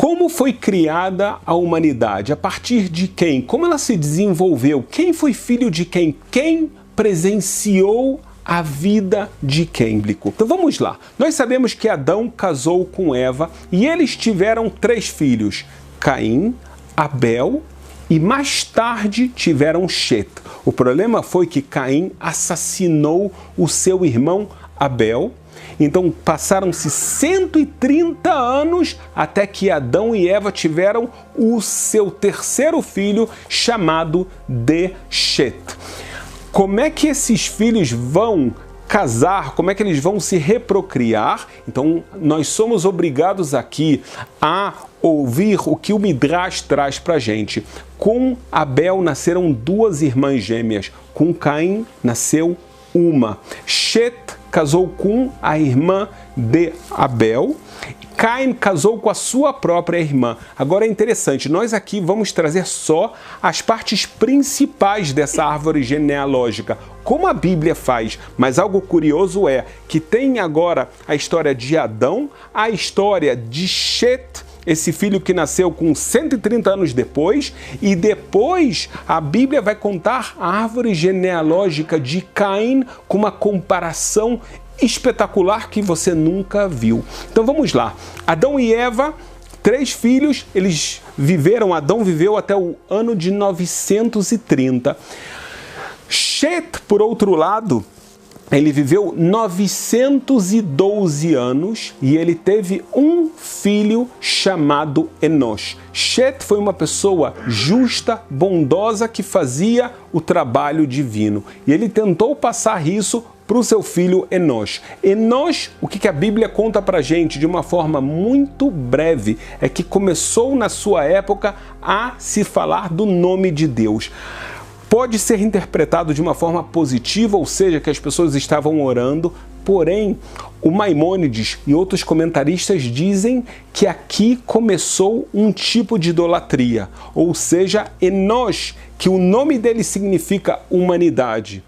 Como foi criada a humanidade? A partir de quem? Como ela se desenvolveu? Quem foi filho de quem? Quem presenciou a vida de quem? Então vamos lá. Nós sabemos que Adão casou com Eva e eles tiveram 3 filhos: Caim, Abel e mais tarde tiveram Shet. O problema foi que Caim assassinou o seu irmão Abel. Então passaram-se 130 anos até que Adão e Eva tiveram o seu 3º filho, chamado de Shet. Como é que esses filhos vão casar? Como é que eles vão se reprocriar? Então nós somos obrigados aqui a ouvir o que o Midrash traz para a gente. Com Abel nasceram 2 irmãs gêmeas, com Caim nasceu uma. Shet casou com a irmã de Abel. Caim casou com a sua própria irmã. Agora é interessante, nós aqui vamos trazer só as partes principais dessa árvore genealógica, como a Bíblia faz, mas algo curioso é que tem agora a história de Adão, a história de Shet, esse filho que nasceu com 130 anos depois, e depois a Bíblia vai contar a árvore genealógica de Caim com uma comparação espetacular que você nunca viu. Então vamos lá. Adão e Eva, 3 filhos, eles viveram, Adão viveu até o ano de 930. Shet, por outro lado, ele viveu 912 anos e ele teve um filho chamado Enosh. Shet foi uma pessoa justa, bondosa, que fazia o trabalho divino. E ele tentou passar isso para o seu filho Enosh. Enosh, o que a Bíblia conta para a gente de uma forma muito breve, é que começou na sua época a se falar do nome de Deus. Pode ser interpretado de uma forma positiva, ou seja, que as pessoas estavam orando, porém, o Maimônides e outros comentaristas dizem que aqui começou um tipo de idolatria, ou seja, Enosh, que o nome dele significa humanidade.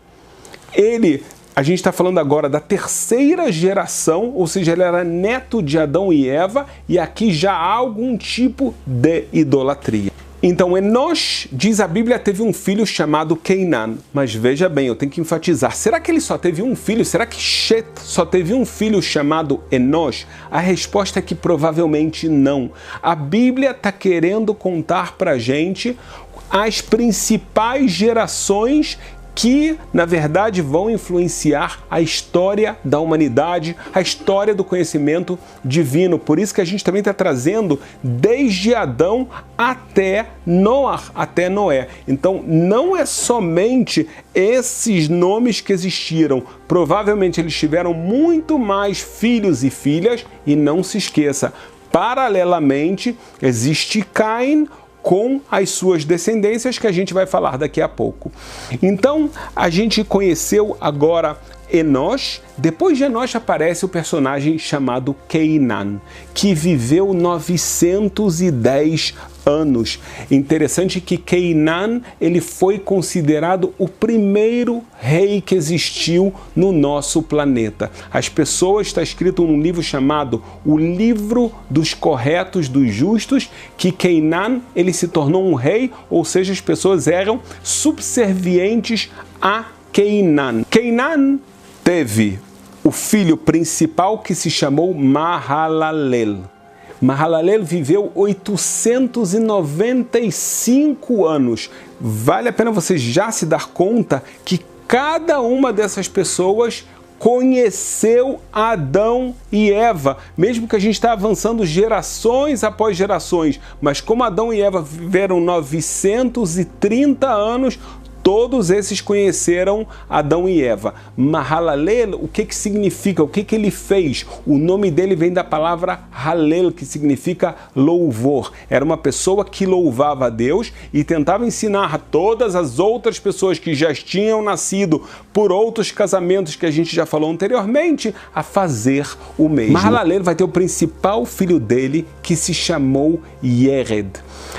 A gente está falando agora da 3ª geração, ou seja, ele era neto de Adão e Eva, e aqui já há algum tipo de idolatria. Então, Enosh, diz a Bíblia, teve um filho chamado Cainan. Mas veja bem, eu tenho que enfatizar, será que ele só teve um filho? Será que Shet só teve um filho chamado Enosh? A resposta é que provavelmente não. A Bíblia está querendo contar para a gente as principais gerações que, na verdade, vão influenciar a história da humanidade, a história do conhecimento divino. Por isso que a gente também está trazendo desde Adão até Noé, até Noé. Então, não é somente esses nomes que existiram. Provavelmente eles tiveram muito mais filhos e filhas, e não se esqueça, paralelamente existe Caim, com as suas descendências, que a gente vai falar daqui a pouco. Então, a gente conheceu agora Enosh. Depois de Enosh aparece o personagem chamado Cainan, que viveu 910 anos. Interessante que Cainan, ele foi considerado o primeiro rei que existiu no nosso planeta. As pessoas, está escrito num livro chamado O Livro dos Corretos dos Justos, que Cainan, ele se tornou um rei, ou seja, as pessoas eram subservientes a Cainan. Cainan teve o filho principal que se chamou Mahalalel. Mahalalel viveu 895 anos. Vale a pena você já se dar conta que cada uma dessas pessoas conheceu Adão e Eva, mesmo que a gente está avançando gerações após gerações, mas como Adão e Eva viveram 930 anos, todos esses conheceram Adão e Eva. Mahalalel, o que significa? O que ele fez? O nome dele vem da palavra Halel, que significa louvor. Era uma pessoa que louvava a Deus e tentava ensinar a todas as outras pessoas que já tinham nascido por outros casamentos que a gente já falou anteriormente, a fazer o mesmo. Mahalalel vai ter o principal filho dele, que se chamou Yered.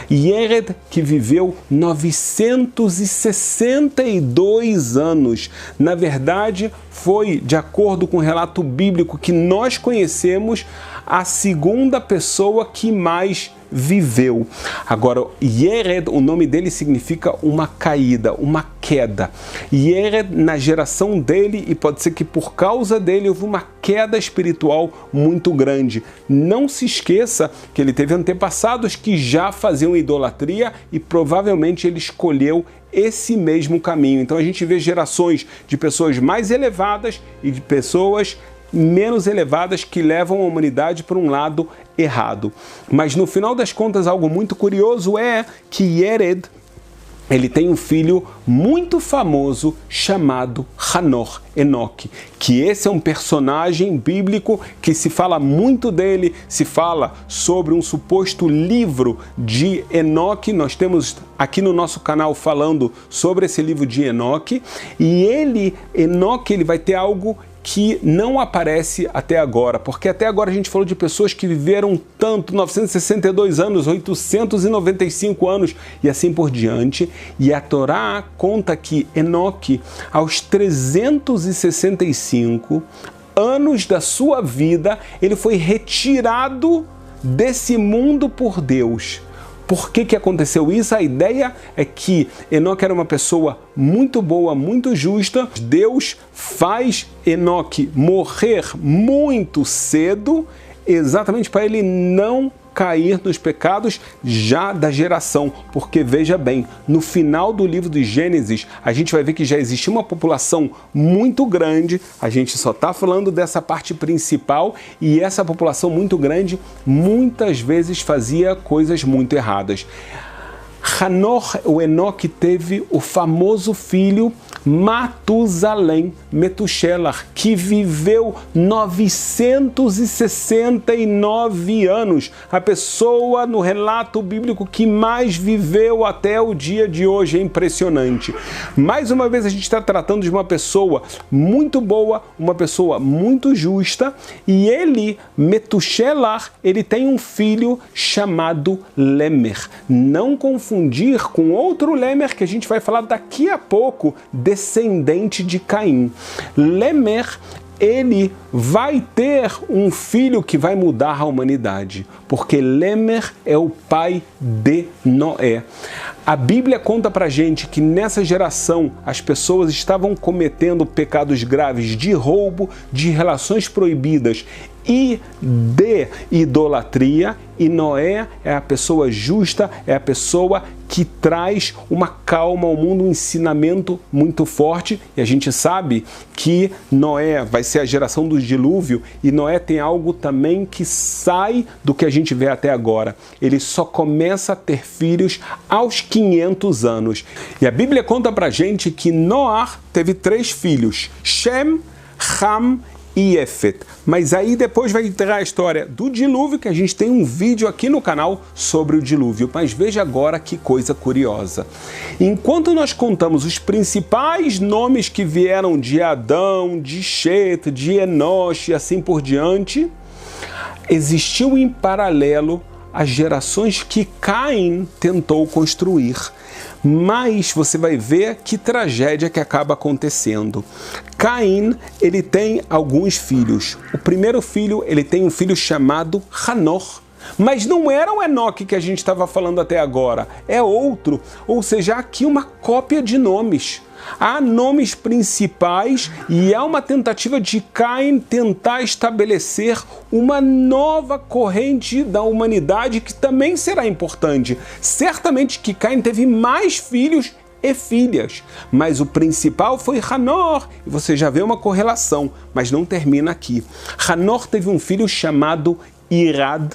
Yered, que viveu 962 anos. Na verdade, foi, de acordo com o relato bíblico que nós conhecemos, a segunda pessoa que mais viveu. Agora, Yered, o nome dele significa uma caída, uma queda. Yered, na geração dele, e pode ser que por causa dele, houve uma queda espiritual muito grande. Não se esqueça que ele teve antepassados que já faziam idolatria e provavelmente ele escolheu esse mesmo caminho. Então a gente vê gerações de pessoas mais elevadas e de pessoas menos elevadas que levam a humanidade para um lado errado. Mas no final das contas, algo muito curioso é que Yered, ele tem um filho muito famoso chamado Hanor, Enoque, que esse é um personagem bíblico que se fala muito dele, se fala sobre um suposto livro de Enoque. Nós temos aqui no nosso canal falando sobre esse livro de Enoque, e Enoque, ele vai ter algo que não aparece até agora, porque até agora a gente falou de pessoas que viveram tanto, 962 anos, 895 anos e assim por diante, e a Torá conta que Enoque, aos 365 anos da sua vida, ele foi retirado desse mundo por Deus. Por que aconteceu isso? A ideia é que Enoque era uma pessoa muito boa, muito justa. Deus faz Enoque morrer muito cedo, exatamente para ele não cair nos pecados já da geração, porque veja bem, no final do livro de Gênesis, a gente vai ver que já existia uma população muito grande, a gente só está falando dessa parte principal, e essa população muito grande muitas vezes fazia coisas muito erradas. Hanor, o Enoque, teve o famoso filho Matusalém, Metushelah, que viveu 969 anos. A pessoa no relato bíblico que mais viveu até o dia de hoje. É impressionante. Mais uma vez a gente está tratando de uma pessoa muito boa, uma pessoa muito justa, e ele, Metushelah, ele tem um filho chamado Lemer. Não confundir com outro Lemer que a gente vai falar daqui a pouco, descendente de Caim. Lemer, ele vai ter um filho que vai mudar a humanidade, porque Lemer é o pai de Noé. A Bíblia conta pra gente que nessa geração as pessoas estavam cometendo pecados graves de roubo, de relações proibidas e de idolatria, e Noé é a pessoa justa, é a pessoa que traz uma calma ao mundo, um ensinamento muito forte. E a gente sabe que Noé vai ser a geração do dilúvio, e Noé tem algo também que sai do que a gente vê até agora. Ele só começa a ter filhos aos 500 anos. E a Bíblia conta pra gente que Noé teve 3 filhos, Shem, Ham e Efet. Mas aí depois vai entrar a história do dilúvio, que a gente tem um vídeo aqui no canal sobre o dilúvio. Mas veja agora que coisa curiosa. Enquanto nós contamos os principais nomes que vieram de Adão, de Shet, de Enosh e assim por diante, existiu em paralelo as gerações que Caim tentou construir. Mas você vai ver que tragédia que acaba acontecendo. Caim, ele tem alguns filhos. O primeiro filho, ele tem um filho chamado Hanor. Mas não era o Enoque que a gente estava falando até agora, é outro. Ou seja, aqui uma cópia de nomes. Há nomes principais e há uma tentativa de Caim tentar estabelecer uma nova corrente da humanidade que também será importante. Certamente que Caim teve mais filhos e filhas, mas o principal foi Hanor, e você já vê uma correlação, mas não termina aqui. Hanor teve um filho chamado Irad.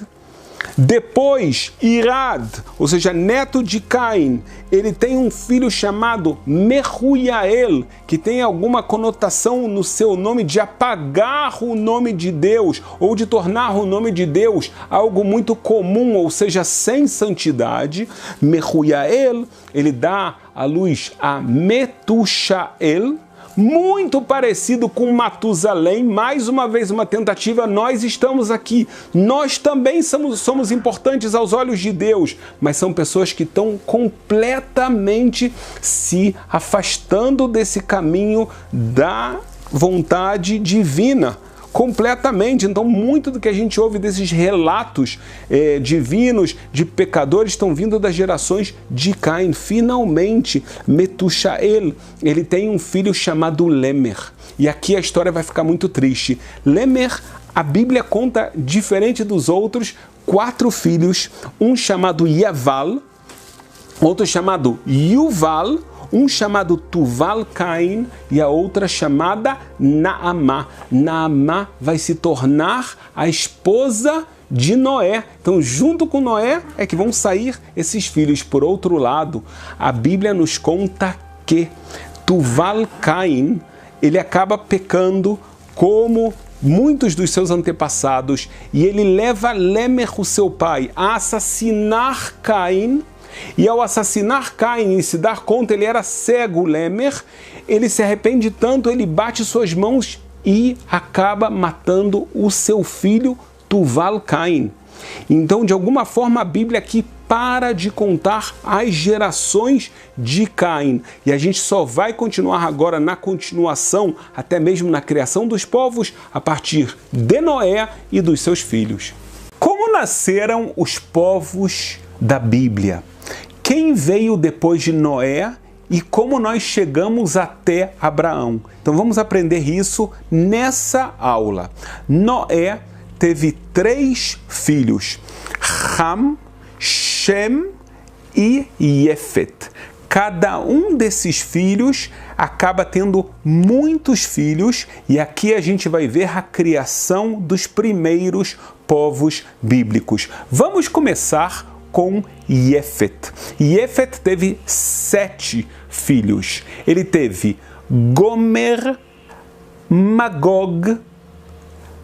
Depois, Irad, ou seja, neto de Caim, ele tem um filho chamado Mehujael, que tem alguma conotação no seu nome de apagar o nome de Deus, ou de tornar o nome de Deus algo muito comum, ou seja, sem santidade. Mehujael, ele dá à luz a Metushael, muito parecido com Matusalém. Mais uma vez uma tentativa, nós estamos aqui, nós também somos importantes aos olhos de Deus, mas são pessoas que estão completamente se afastando desse caminho da vontade divina. completamente. Então, muito do que a gente ouve desses relatos divinos de pecadores estão vindo das gerações de Caim. Finalmente, Metushael, ele tem um filho chamado Lemer. E aqui a história vai ficar muito triste. Lemer, a Bíblia conta, diferente dos outros, 4 filhos, um chamado Yaval, outro chamado Yuval, um chamado Tuval-Cain e a outra chamada Naamá. Naamá vai se tornar a esposa de Noé. Então, junto com Noé é que vão sair esses filhos. Por outro lado, a Bíblia nos conta que Tuval-Cain, ele acaba pecando como muitos dos seus antepassados e ele leva Lemer, o seu pai, a assassinar Caim. E ao assassinar Caim e se dar conta, ele era cego, Lemer, ele se arrepende tanto, ele bate suas mãos e acaba matando o seu filho Tuval-Cain. Então, de alguma forma, a Bíblia aqui para de contar as gerações de Caim. E a gente só vai continuar agora na continuação, até mesmo na criação dos povos, a partir de Noé e dos seus filhos. Como nasceram os povos da Bíblia? Quem veio depois de Noé e como nós chegamos até Abraão? Então vamos aprender isso nessa aula. Noé teve 3 filhos, Ham, Shem e Yefet. Cada um desses filhos acaba tendo muitos filhos e aqui a gente vai ver a criação dos primeiros povos bíblicos. Vamos começar com Yefet. Yefet teve 7 filhos. Ele teve Gomer, Magog,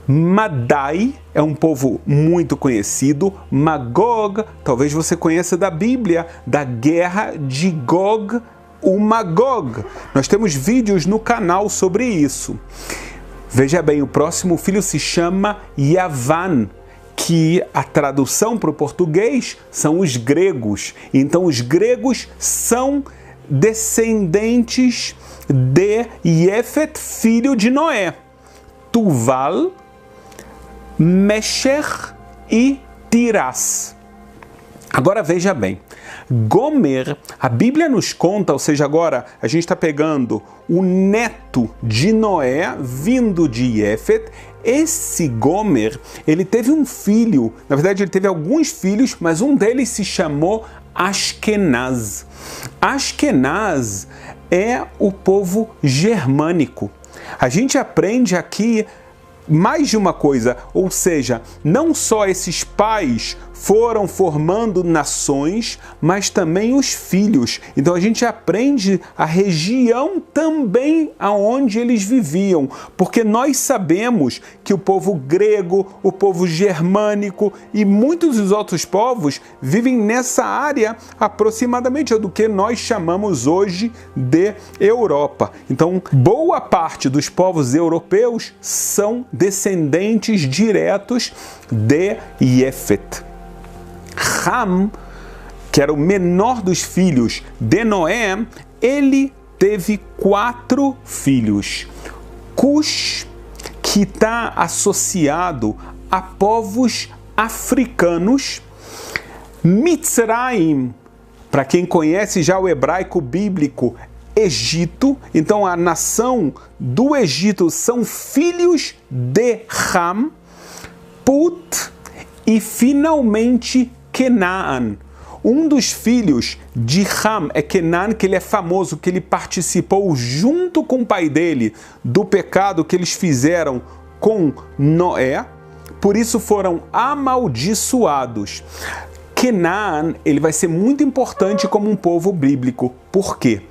Madai, é um povo muito conhecido. Magog, talvez você conheça da Bíblia, da guerra de Gog e Magog. Nós temos vídeos no canal sobre isso. Veja bem, o próximo filho se chama Yavan, que a tradução para o português são os gregos. Então, os gregos são descendentes de Yefet, filho de Noé. Tuval, Mesher e Tiras. Agora veja bem, Gomer, a Bíblia nos conta, ou seja, agora a gente está pegando o neto de Noé, vindo de Yefet. Esse Gomer, ele teve um filho, na verdade ele teve alguns filhos, mas um deles se chamou Ashkenaz. Ashkenaz é o povo germânico. A gente aprende aqui mais de uma coisa, ou seja, não só esses pais foram formando nações, mas também os filhos. Então a gente aprende a região também aonde eles viviam, porque nós sabemos que o povo grego, o povo germânico e muitos dos outros povos vivem nessa área aproximadamente do que nós chamamos hoje de Europa. Então, boa parte dos povos europeus são descendentes diretos de Yefet. Ham, que era o menor dos filhos de Noé, ele teve 4 filhos. Cush, que está associado a povos africanos. Mitzraim, para quem conhece já o hebraico bíblico, Egito. Então a nação do Egito são filhos de Ham. Put e finalmente Canaan. Um dos filhos de Ham é Canaan, que ele é famoso, que ele participou junto com o pai dele do pecado que eles fizeram com Noé, por isso foram amaldiçoados. Canaan, ele vai ser muito importante como um povo bíblico. Por quê?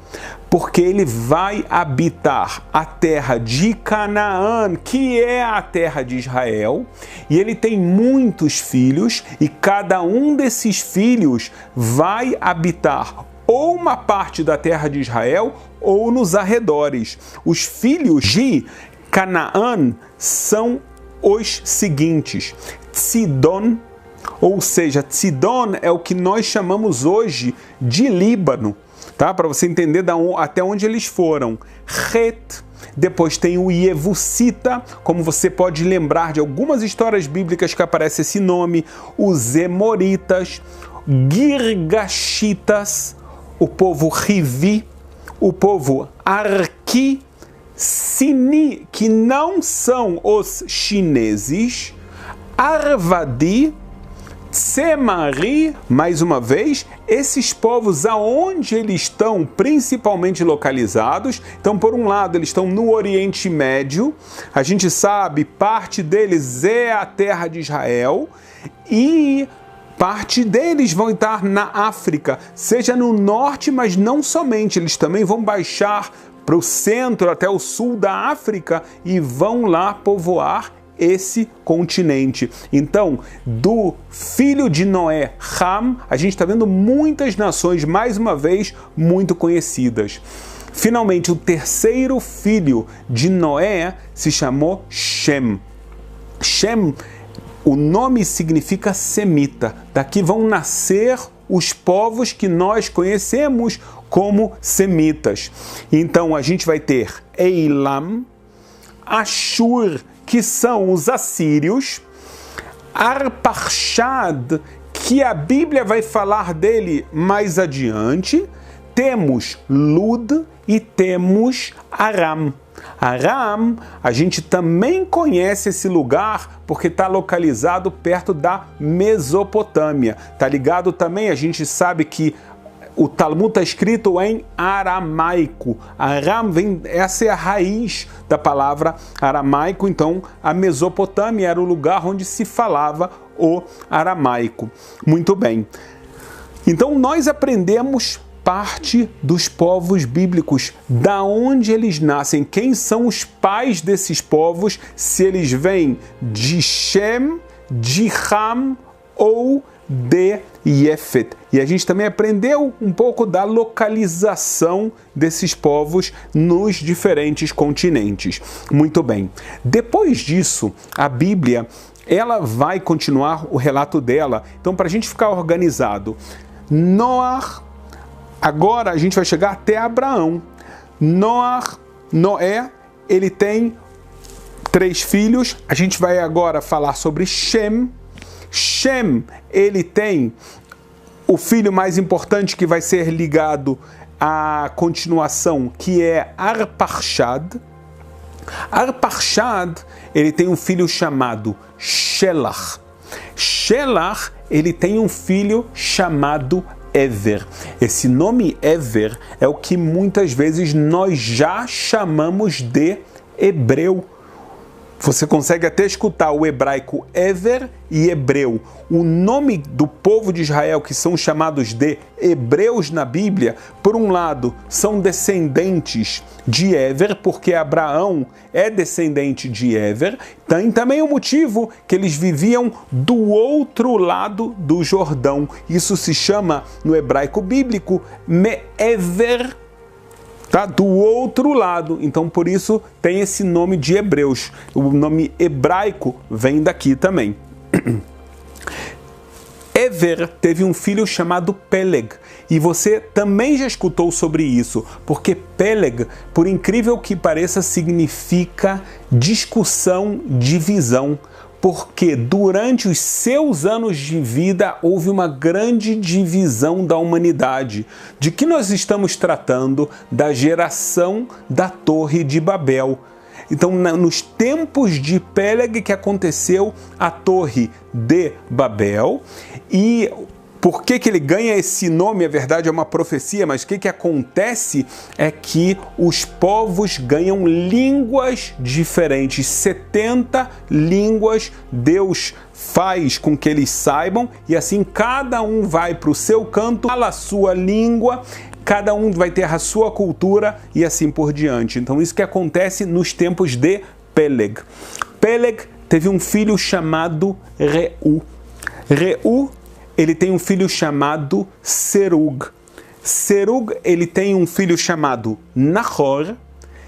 Porque ele vai habitar a terra de Canaã, que é a terra de Israel, e ele tem muitos filhos, e cada um desses filhos vai habitar ou uma parte da terra de Israel ou nos arredores. Os filhos de Canaã são os seguintes: Tzidon, ou seja, Tzidon é o que nós chamamos hoje de Líbano, tá? Para você entender até onde eles foram. Het, depois tem o Ievusita, como você pode lembrar de algumas histórias bíblicas que aparece esse nome, os Emoritas, Girgashitas, o povo Rivi, o povo Arqui, Sini, que não são os chineses, Arvadi, Tsemari, mais uma vez, esses povos aonde eles estão principalmente localizados. Então, por um lado, eles estão no Oriente Médio, a gente sabe, parte deles é a terra de Israel, e parte deles vão estar na África, seja no norte, mas não somente, eles também vão baixar para o centro, até o sul da África, e vão lá povoar esse continente. Então, do filho de Noé, Ham, a gente está vendo muitas nações, mais uma vez, muito conhecidas. Finalmente, o terceiro filho de Noé se chamou Shem. Shem, o nome significa semita. Daqui vão nascer os povos que nós conhecemos como semitas. Então, a gente vai ter Eilam, Ashur, que são os assírios, Arpachshad, que a Bíblia vai falar dele mais adiante, temos Lud e temos Aram. Aram, a gente também conhece esse lugar porque está localizado perto da Mesopotâmia. Tá ligado também, a gente sabe que o Talmud está escrito em aramaico. Aram essa é a raiz da palavra aramaico, então a Mesopotâmia era o lugar onde se falava o aramaico. Muito bem. Então nós aprendemos parte dos povos bíblicos, da onde eles nascem, quem são os pais desses povos, se eles vêm de Shem, de Ham ou de Yefet. E a gente também aprendeu um pouco da localização desses povos nos diferentes continentes. Muito bem. Depois disso, a Bíblia, ela vai continuar o relato dela. Então, para a gente ficar organizado, agora a gente vai chegar até Abraão. Noé, ele tem 3 filhos. A gente vai agora falar sobre Shem. Shem, ele tem o filho mais importante que vai ser ligado à continuação, que é Arpachshad. Arpachshad, ele tem um filho chamado Shelach. Shelach, ele tem um filho chamado Ever. Esse nome Ever é o que muitas vezes nós já chamamos de hebreu. Você consegue até escutar o hebraico Ever e hebreu. O nome do povo de Israel, que são chamados de hebreus na Bíblia, por um lado, são descendentes de Ever, porque Abraão é descendente de Ever. Tem também o motivo que eles viviam do outro lado do Jordão. Isso se chama, no hebraico bíblico, Me'ever, tá? Do outro lado. Então, por isso, tem esse nome de hebreus. O nome hebraico vem daqui também. Ever teve um filho chamado Peleg. E você também já escutou sobre isso, porque Peleg, por incrível que pareça, significa discussão, divisão. Porque durante os seus anos de vida houve uma grande divisão da humanidade. De que nós estamos tratando? Da geração da Torre de Babel. Então, nos tempos de Peleg que aconteceu a Torre de Babel, e por que ele ganha esse nome? A verdade é uma profecia, mas o que acontece é que os povos ganham línguas diferentes. 70 línguas Deus faz com que eles saibam, e assim cada um vai para o seu canto, fala a sua língua, cada um vai ter a sua cultura e assim por diante. Então isso que acontece nos tempos de Peleg. Peleg teve um filho chamado Reu. Reu, ele tem um filho chamado Serug. Serug, ele tem um filho chamado Nahor.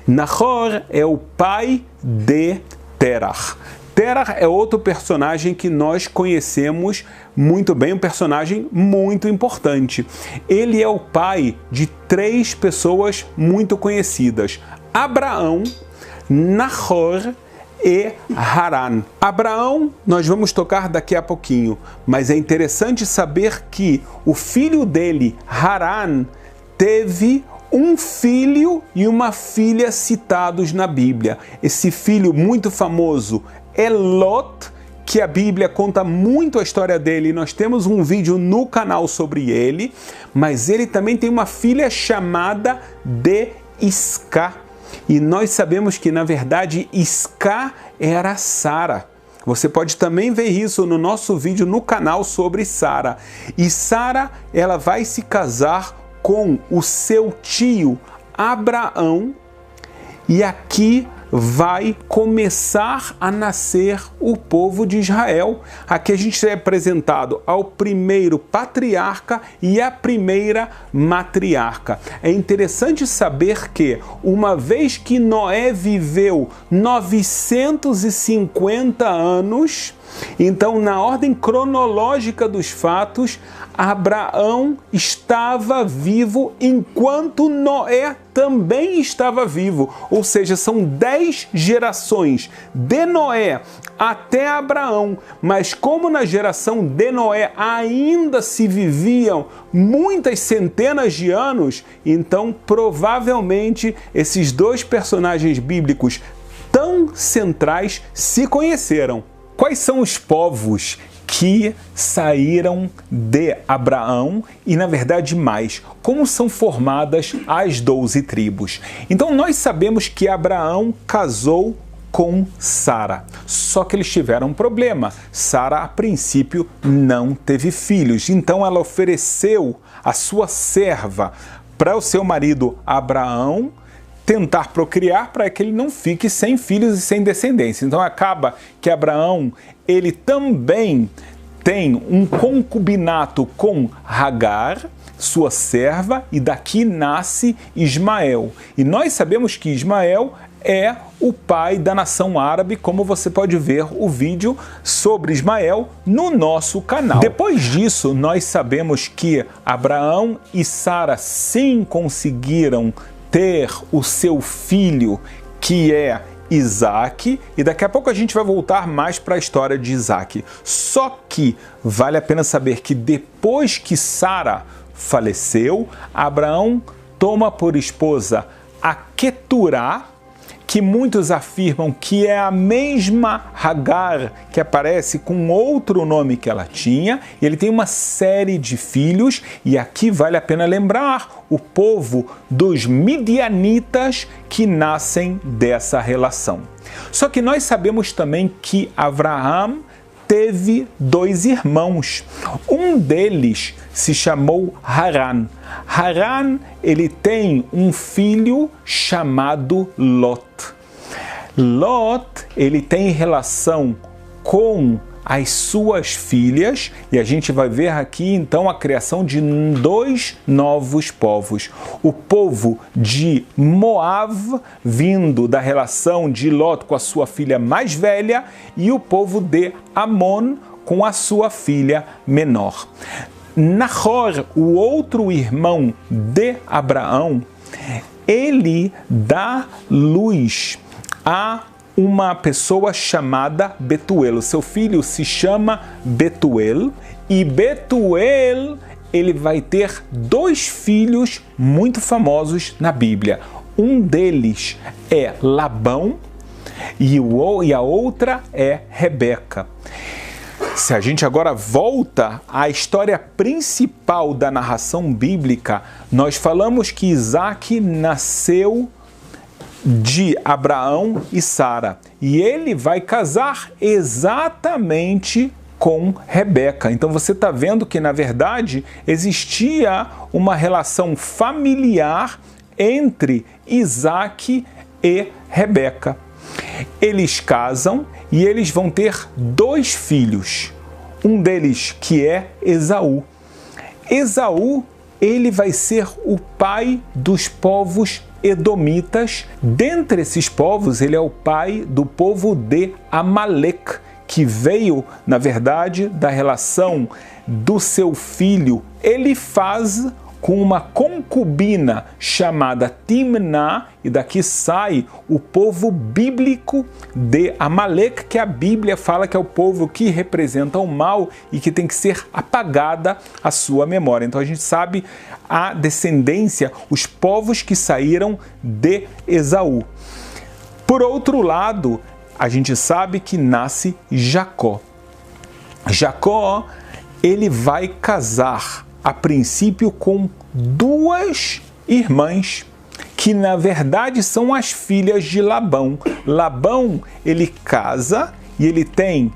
Nahor é o pai de Terach. Terach é outro personagem que nós conhecemos muito bem, um personagem muito importante. Ele é o pai de 3 pessoas muito conhecidas: Abraão, Nahor e Haran. Abraão nós vamos tocar daqui a pouquinho, mas é interessante saber que o filho dele, Haran, teve um filho e uma filha citados na Bíblia. Esse filho muito famoso é Lot, que a Bíblia conta muito a história dele. Nós temos um vídeo no canal sobre ele, mas ele também tem uma filha chamada de Isca. E nós sabemos que, na verdade, Isca era Sara. Você pode também ver isso no nosso vídeo no canal sobre Sara. E Sara, ela vai se casar com o seu tio Abraão, e aqui vai começar a nascer o povo de Israel. Aqui a gente é apresentado ao primeiro patriarca e à primeira matriarca. É interessante saber que, uma vez que Noé viveu 950 anos, então, na ordem cronológica dos fatos, Abraão estava vivo enquanto Noé também estava vivo. Ou seja, são 10 gerações de Noé até Abraão. Mas como na geração de Noé ainda se viviam muitas centenas de anos, então provavelmente esses dois personagens bíblicos tão centrais se conheceram. Quais são os povos que saíram de Abraão e, na verdade, mais? Como são formadas as 12 tribos? Então, nós sabemos que Abraão casou com Sara, só que eles tiveram um problema. Sara, a princípio, não teve filhos, então ela ofereceu a sua serva para o seu marido Abraão tentar procriar para que ele não fique sem filhos e sem descendência. Então acaba que Abraão, ele também tem um concubinato com Hagar, sua serva, e daqui nasce Ismael. E nós sabemos que Ismael é o pai da nação árabe, como você pode ver o vídeo sobre Ismael no nosso canal. Depois disso, nós sabemos que Abraão e Sara sim conseguiram ter o seu filho, que é Isaac, e daqui a pouco a gente vai voltar mais para a história de Isaac. Só que vale a pena saber que depois que Sara faleceu, Abraão toma por esposa a Queturá, que muitos afirmam que é a mesma Hagar que aparece com outro nome que ela tinha. Ele tem uma série de filhos, e aqui vale a pena lembrar o povo dos midianitas que nascem dessa relação. Só que nós sabemos também que Abraão teve 2 irmãos. Um deles se chamou Haran. Haran, ele tem um filho chamado Lot. Lot, ele tem relação com as suas filhas, e a gente vai ver aqui então a criação de 2 novos povos. O povo de Moav, vindo da relação de Lot com a sua filha mais velha, e o povo de Amon com a sua filha menor. Nahor, o outro irmão de Abraão, ele dá luz a uma pessoa chamada Betuel. O seu filho se chama Betuel, e Betuel, ele vai ter 2 filhos muito famosos na Bíblia. Um deles é Labão e a outra é Rebeca. Se a gente agora volta à história principal da narração bíblica, nós falamos que Isaac nasceu de Abraão e Sara, e ele vai casar exatamente com Rebeca. Então você está vendo que, na verdade, existia uma relação familiar entre Isaac e Rebeca. Eles casam e eles vão ter 2 filhos. Um deles que é Esaú. Esaú, ele vai ser o pai dos povos edomitas. Dentre esses povos, ele é o pai do povo de Amaleque, que veio, na verdade, da relação do seu filho Elifaz com uma concubina chamada Timná, e daqui sai o povo bíblico de Amaleque, que a Bíblia fala que é o povo que representa o mal e que tem que ser apagada a sua memória. Então a gente sabe a descendência, os povos que saíram de Esaú. Por outro lado, a gente sabe que nasce Jacó. Jacó, ele vai casar, a princípio, com duas irmãs, que na verdade são as filhas de Labão. Labão, ele casa e ele tem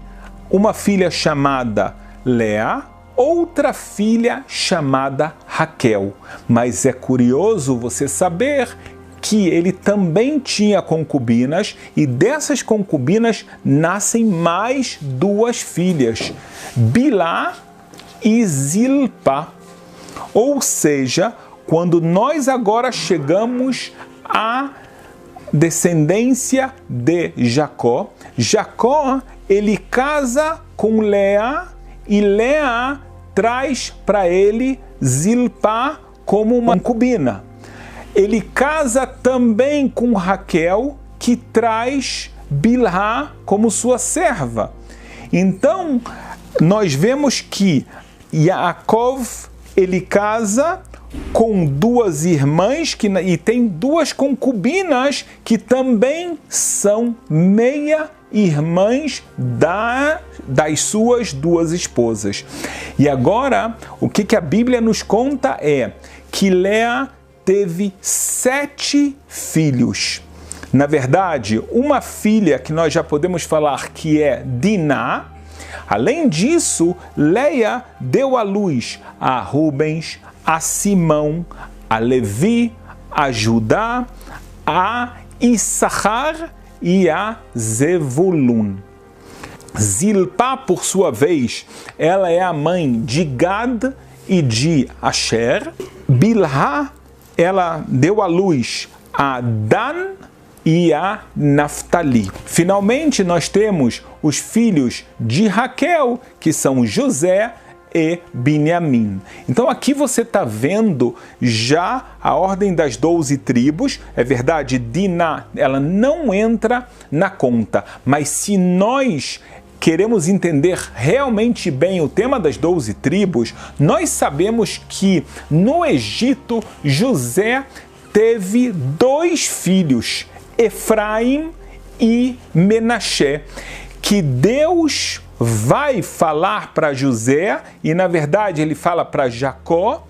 uma filha chamada Léa, outra filha chamada Raquel. Mas é curioso você saber que ele também tinha concubinas, e dessas concubinas nascem mais duas filhas, Bilhá e Zilpá. Ou seja, quando nós agora chegamos à descendência de Jacó, Jacó, ele casa com Léa, e Léa traz para ele Zilpá como uma concubina. Ele casa também com Raquel, que traz Bilhá como sua serva. Então, nós vemos que Yaakov, ele casa com duas irmãs e tem duas concubinas que também são meia-irmãs das suas duas esposas. E agora, o que a Bíblia nos conta é que Léa teve 7 filhos. Na verdade, uma filha que nós já podemos falar que é Diná. Além disso, Léa deu à luz a Rubens, a Simão, a Levi, a Judá, a Issachar e a Zevulun. Zilpá, por sua vez, ela é a mãe de Gad e de Asher. Bilhá, ela deu à luz a Dan e a Naftali. Finalmente, nós temos os filhos de Raquel, que são José e Beniamim. Então aqui você está vendo já a ordem das 12 tribos. É verdade, Diná, ela não entra na conta, mas se nós queremos entender realmente bem o tema das 12 tribos, nós sabemos que no Egito, José teve 2 filhos, Efraim e Menaché, que Deus vai falar para José, e na verdade ele fala para Jacó,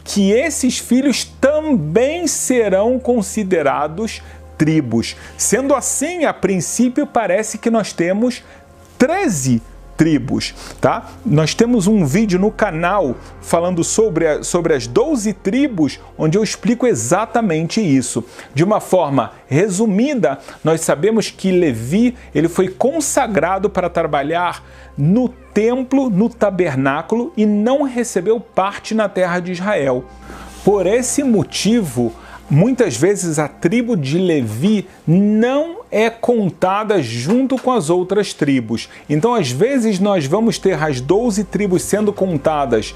que esses filhos também serão considerados tribos. Sendo assim, a princípio parece que nós temos 13 tribos, tá? Nós temos um vídeo no canal falando sobre as 12 tribos, onde eu explico exatamente isso. De uma forma resumida, nós sabemos que Levi, ele foi consagrado para trabalhar no templo, no tabernáculo, e não recebeu parte na terra de Israel. Por esse motivo, muitas vezes a tribo de Levi não é contada junto com as outras tribos. Então, às vezes, nós vamos ter as 12 tribos sendo contadas,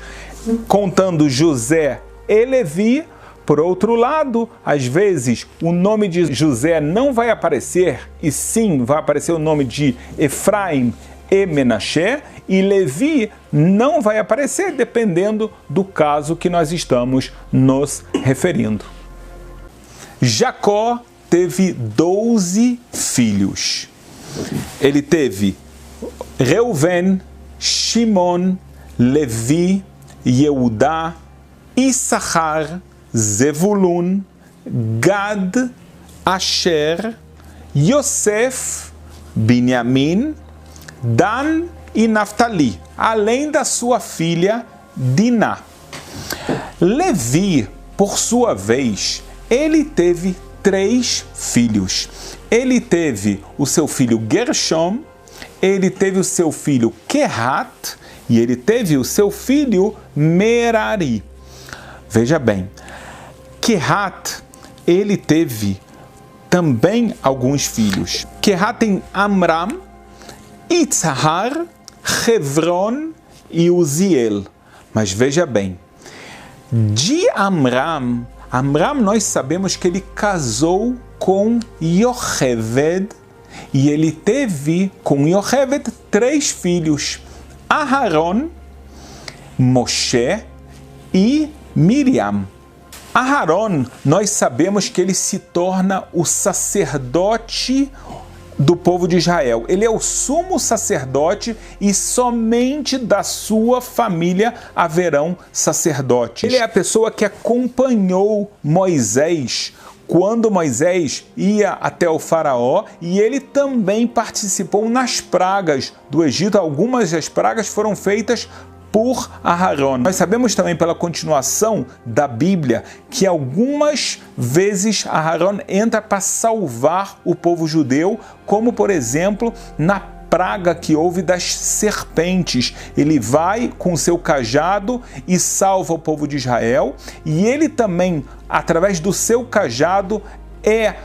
contando José e Levi. Por outro lado, às vezes, o nome de José não vai aparecer, e sim vai aparecer o nome de Efraim e Menaché, e Levi não vai aparecer, dependendo do caso que nós estamos nos referindo. Jacó teve 12 filhos. Ele teve Reuven, Shimon, Levi, Yehudá, Issachar, Zevulun, Gad, Asher, Yosef, Beniamim, Dan e Naftali, além da sua filha Diná. Levi, por sua vez, ele teve 3 filhos. Ele teve o seu filho Gershom, ele teve o seu filho Kehat e ele teve o seu filho Merari. Veja bem, Kehat, ele teve também alguns filhos. Kehat tem Amram, Itzhar, Hebron e Uziel. Mas veja bem, De Amram nós sabemos que ele casou com Yocheved e ele teve com Yocheved 3 filhos, Aharon, Moshe e Miriam. Aharon, nós sabemos que ele se torna o sacerdote do povo de Israel. Ele é o sumo sacerdote e somente da sua família haverão sacerdotes. Ele é a pessoa que acompanhou Moisés quando Moisés ia até o faraó e ele também participou nas pragas do Egito. Algumas das pragas foram feitas por Aharon. Nós sabemos também pela continuação da Bíblia que algumas vezes Aharon entra para salvar o povo judeu, como por exemplo na praga que houve das serpentes. Ele vai com seu cajado e salva o povo de Israel, e ele também, através do seu cajado, é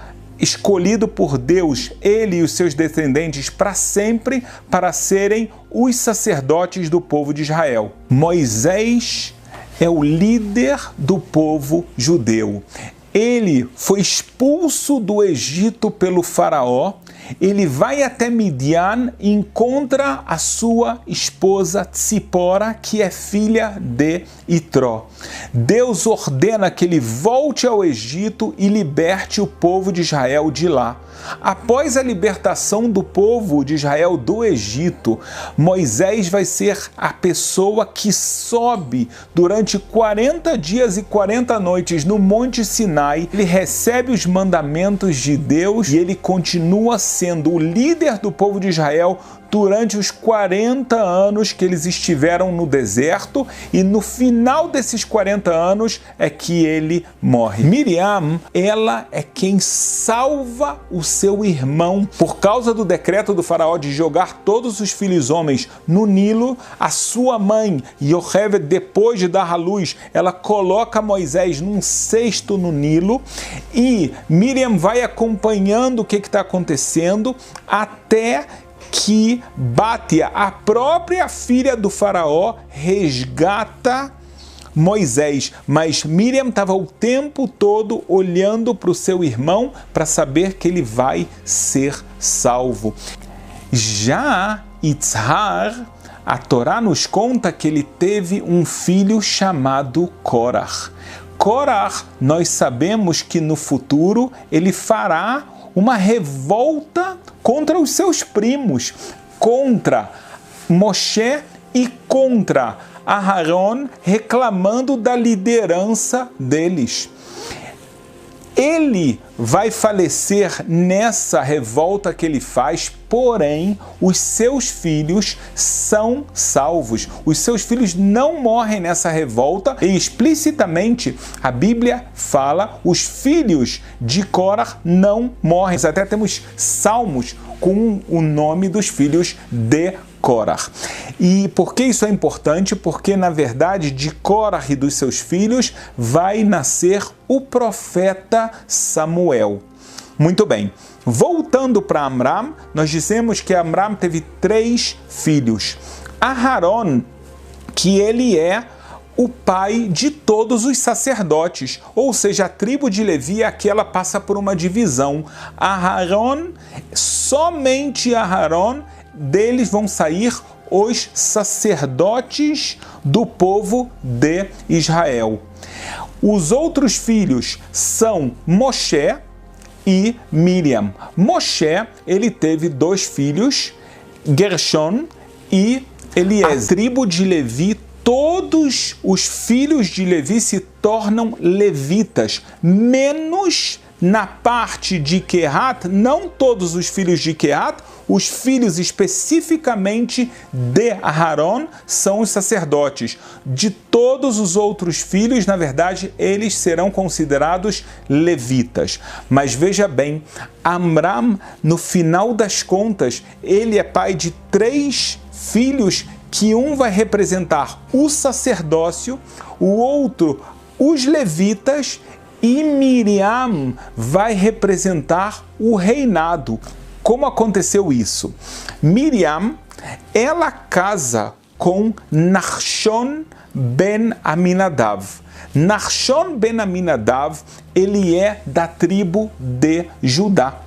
escolhido por Deus, ele e os seus descendentes para sempre, para serem os sacerdotes do povo de Israel. Moisés é o líder do povo judeu. Ele foi expulso do Egito pelo faraó, ele vai até Midian e encontra a sua esposa Tzipora, que é filha de Itró. Deus ordena que ele volte ao Egito e liberte o povo de Israel de lá. Após a libertação do povo de Israel do Egito, Moisés vai ser a pessoa que sobe durante 40 dias e 40 noites no Monte Sinai. Ele recebe os mandamentos de Deus e ele continua sendo o líder do povo de Israel durante os 40 anos que eles estiveram no deserto, e no final desses 40 anos é que ele morre. Miriam, ela é quem salva o seu irmão. Por causa do decreto do faraó de jogar todos os filhos homens no Nilo, a sua mãe, Yocheved, depois de dar à luz, ela coloca Moisés num cesto no Nilo, e Miriam vai acompanhando o que está acontecendo até que Bátia, a própria filha do faraó, resgata Moisés. Mas Miriam estava o tempo todo olhando para o seu irmão para saber que ele vai ser salvo. Já Itzhar, a Torá nos conta que ele teve um filho chamado Korah. Korah, nós sabemos que no futuro ele fará uma revolta contra os seus primos, contra Moshe e contra Aharon, reclamando da liderança deles. Ele vai falecer nessa revolta que ele faz, porém, os seus filhos são salvos. Os seus filhos não morrem nessa revolta, e explicitamente a Bíblia fala: os filhos de Korah não morrem. Nós até temos salmos com o nome dos filhos de Korah. E por que isso é importante? Porque, na verdade, de Korah e dos seus filhos vai nascer o profeta Samuel. Muito bem, voltando para Amram, nós dissemos que Amram teve 3 filhos. Aharon, que ele é o pai de todos os sacerdotes, ou seja, a tribo de Levi aqui ela passa por uma divisão. Aharon, somente Aharon, deles vão sair os sacerdotes do povo de Israel. Os outros filhos são Moshe e Miriam. Moshe, ele teve 2 filhos, Gershon e Eliezer. A tribo de Levi, todos os filhos de Levi se tornam levitas, menos na parte de Quehat. Não todos os filhos de Quehat, os filhos especificamente de Aharon são os sacerdotes. De todos os outros filhos, na verdade, eles serão considerados levitas. Mas veja bem, Amram, no final das contas, ele é pai de 3 filhos, que um vai representar o sacerdócio, o outro os levitas, e Miriam vai representar o reinado. Como aconteceu isso? Miriam, ela casa com Nachshon ben Aminadav. Nachshon ben Aminadav, ele é da tribo de Judá.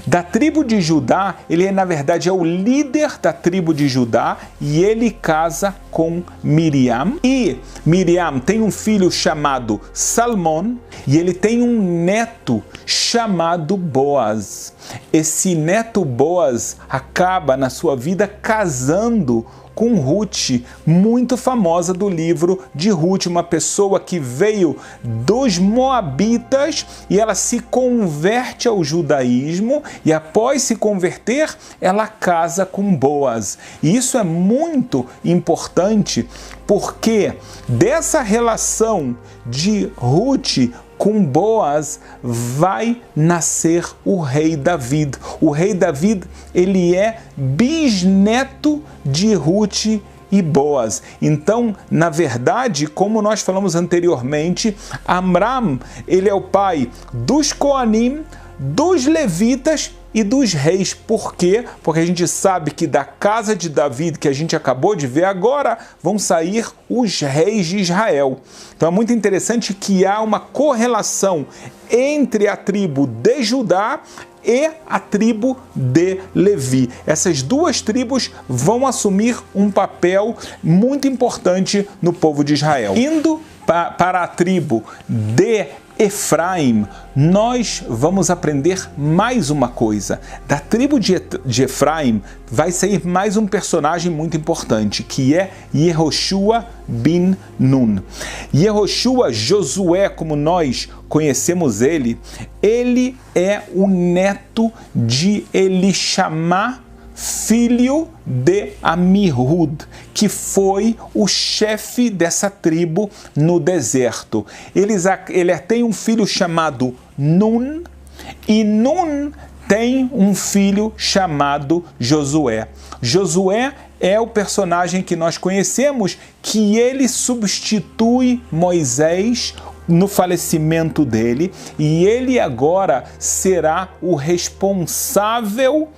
Da tribo de Judá, ele na verdade é o líder da tribo de Judá e ele casa com Miriam. E Miriam tem um filho chamado Salmão e ele tem um neto chamado Boaz. Esse neto Boaz acaba na sua vida casando com Ruth, muito famosa do livro de Ruth, uma pessoa que veio dos Moabitas e ela se converte ao judaísmo e após se converter, ela casa com Boaz. E isso é muito importante porque dessa relação de Ruth com Boaz vai nascer o rei David. O rei David, ele é bisneto de Ruth e Boaz. Então, na verdade, como nós falamos anteriormente, Amram, ele é o pai dos Coanim, dos levitas e dos reis. Por quê? Porque a gente sabe que da casa de David, que a gente acabou de ver agora, vão sair os reis de Israel. Então é muito interessante que há uma correlação entre a tribo de Judá e a tribo de Levi. Essas duas tribos vão assumir um papel muito importante no povo de Israel. Indo para a tribo de Efraim, nós vamos aprender mais uma coisa. Da tribo de Efraim vai sair mais um personagem muito importante, que é Yehoshua bin Nun. Yehoshua, Josué, como nós conhecemos ele é o neto de Elishamá, filho de Amihud, que foi o chefe dessa tribo no deserto. Ele tem um filho chamado Nun, e Nun tem um filho chamado Josué. Josué é o personagem que nós conhecemos, que ele substitui Moisés no falecimento dele, e ele agora será o responsável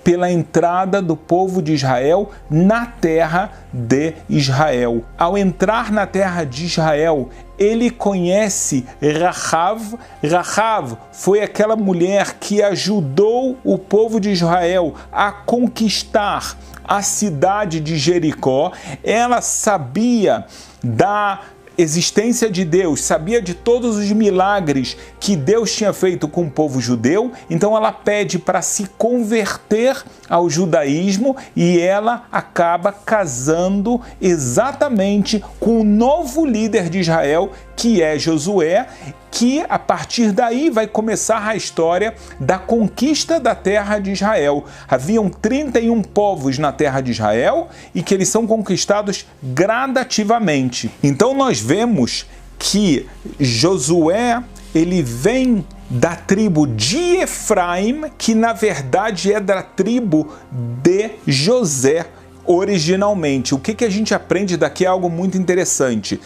pela entrada do povo de Israel na terra de Israel. Ao entrar na terra de Israel, ele conhece Rahav. Rahav foi aquela mulher que ajudou o povo de Israel a conquistar a cidade de Jericó. Ela sabia da existência de Deus, sabia de todos os milagres que Deus tinha feito com o povo judeu, então ela pede para se converter ao judaísmo e ela acaba casando exatamente com o novo líder de Israel, que é Josué, que a partir daí vai começar a história da conquista da terra de Israel. Haviam 31 povos na terra de Israel e que eles são conquistados gradativamente. Então nós vemos que Josué, ele vem da tribo de Efraim, que na verdade é da tribo de José originalmente. O que a gente aprende daqui é algo muito interessante.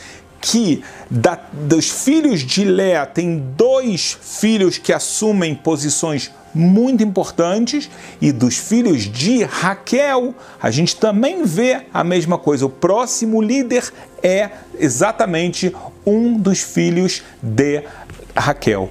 Que dos filhos de Léa tem 2 filhos que assumem posições muito importantes, e dos filhos de Raquel a gente também vê a mesma coisa. O próximo líder é exatamente um dos filhos de Raquel.